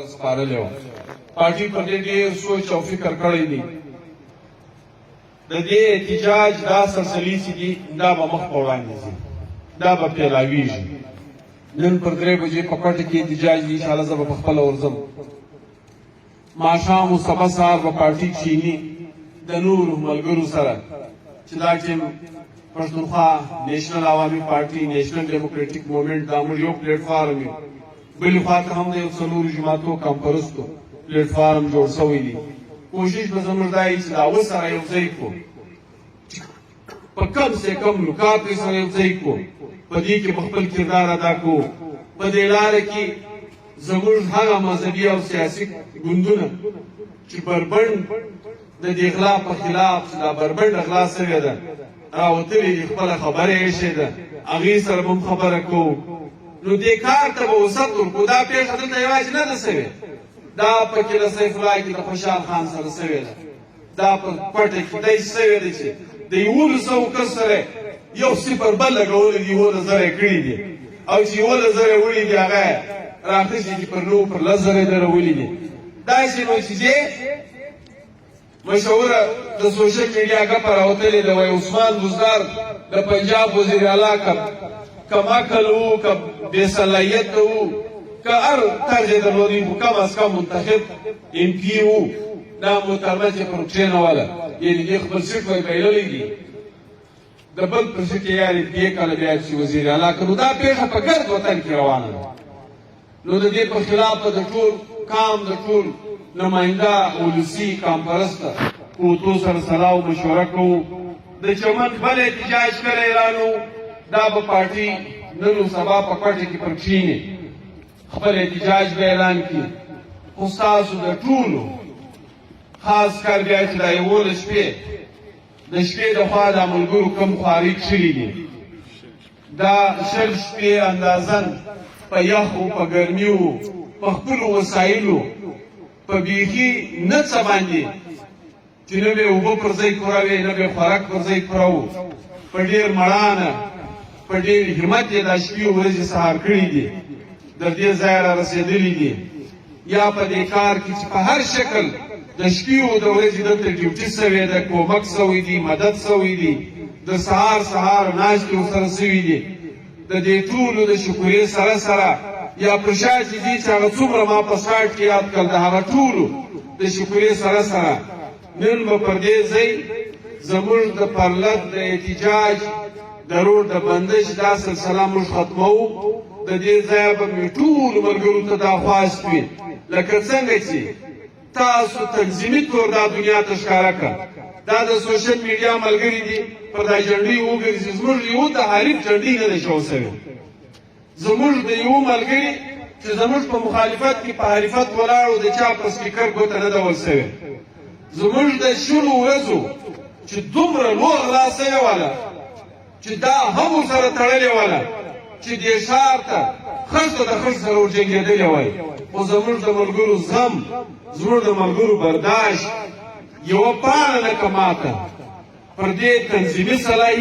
سپارلی وه. پارټي پر دې ډېر سوچ او فکر کړی دی. د دې احتجاج دا سلسلې چې دي دا به مخ په وړاندې ځي، دا به پیلاویږي. نن پر 3 بجې په کوټه کې احتجاج دی، انشاءالله زه به پخپله ورځم. ماښام و سبا سهار به پارټي کښېني د نورو ملګرو سره چې دا ټیم پښتونخوا نیشنل عوامي پارټي، نیشنل ډیموکریټک موومنټ دا موږ یو پلیټفارم یو. بلې خواته هم د یو څلورو جماعتو کمپرستو پلیټفارم جوړ شوی دی. کوشش به زموږ دا وي چې دا اوس سره یو ځای کړو، په کم سے کم نکات یې سره یو ځای کړو، په دې کې به خپل کردار ادا کړو. په دې لاره کې زموږ هغه مذهبي او سیاسي ګوندونه چې بربنډ د دې غلا په خلاف چې دا بربنډه غلا سوې ده راوتلې دي، خپله خبره یې ایښې ده، هغې سره به هم خبره کوو. نو دې کار ته به وسعت ورکړو. دا پېښه دلته یوازې نه ده سوې، دا پکې د سیف الله کې د خوشحال خان سره سوې ده، دا په کوټه کې داسې سوې ده چې د 1100 کس سره 0 بل لګولی دي، 11,000 یې کړي دي، او چې 11,000 یې وړي دي هغه یې راخیستي چې پر 10,000 یې درولي دي. داسې نتیجې مشهوره د سوشل میډیا ګپه راوتلې ده، وایي عثمان بزدار د پنجاب وزیر اعلی کم عقل و که بې صلاحیت و که هر طرز یې درلودی، خو کم از کم منتخب MP و دا محترمه چې پر کښېنوله، یعنې دې خپل سیټ وایي بایللی دي، د بل پر سیټ یې یارې 2 کاله بیا چې وزیر اعلی کړو. دا پېښه په ګرد وطن کې روانه ده. نو د دې په خلاف به د ټول قام د ټول نماینده ولسي قامپرسته قوتو سره سلا او مشوره کوو. د چمن بل احتجاج کله اعلان و، دا به پارټي نن و سبا په کوټه کې پر کښېني خپل احتجاج به اعلان کړي. خو ستاسو د ټولو خاص کار بیا چې دا 11 شپې د شپې د خوا دا ملګرو کم خواري کښلي دي، دا 20 شپې اندازن په یخو په ګرمیو په خپلو وسایلو په بیخي نه څه باندې چې نه به یې اوبه پر ځای پوره وې، نه به یې خوراک پر ځای پوره و، په ډېر مړانه په ډېر همت یې دا شپې ورځې سهار کړي دي، در دې ځایه را رسېدلي دي. یا په دې کار کې چې په هر شکل د شپې و د ورځې دلته ډیوټي سوې ده، کومک سوی دي، مدد سوی دي، د سهار ناستې ورسره سوي دي. د دې ټولو د شکرې سره سره یا په شا چې دي چې هغه څومره ما په سټارټ کې یاد کړل، د هغه ټولو د شکرې سره سره نن به پر دې ځای زموږ د پرلط د احتجاج د روډ د بندش دا سلسله موږ ختموو. د دې ځایه به مې ټولو ملګرو ته دا خواست وي، لکه څنګه چې تاسو تنظیمي طور دا دنیا ته ښکاره کړه، دا د سوشل میډیا ملګري دي پر دا جنډۍ وګرځي. زموږ یو د حریف جنډۍ نه ده شو سوې، زموږ د یو ملګري چې زموږ په مخالفت کې په حریفت ولاړ و د چا په سپیکر ګوته نه ده ول سوې. زموږ د 20 ورځو چې دومره لوړ غلا سوې وله چې دا هم ورسره تړلې وله چې دې ښار ته ښځو د ښځو سره ورجنګېدلې وای، خو زموږ د ملګرو زغم، زموږ د ملګرو برداشت یوه پاڼه نه که ماته پر دې تنظیمي صلاحیت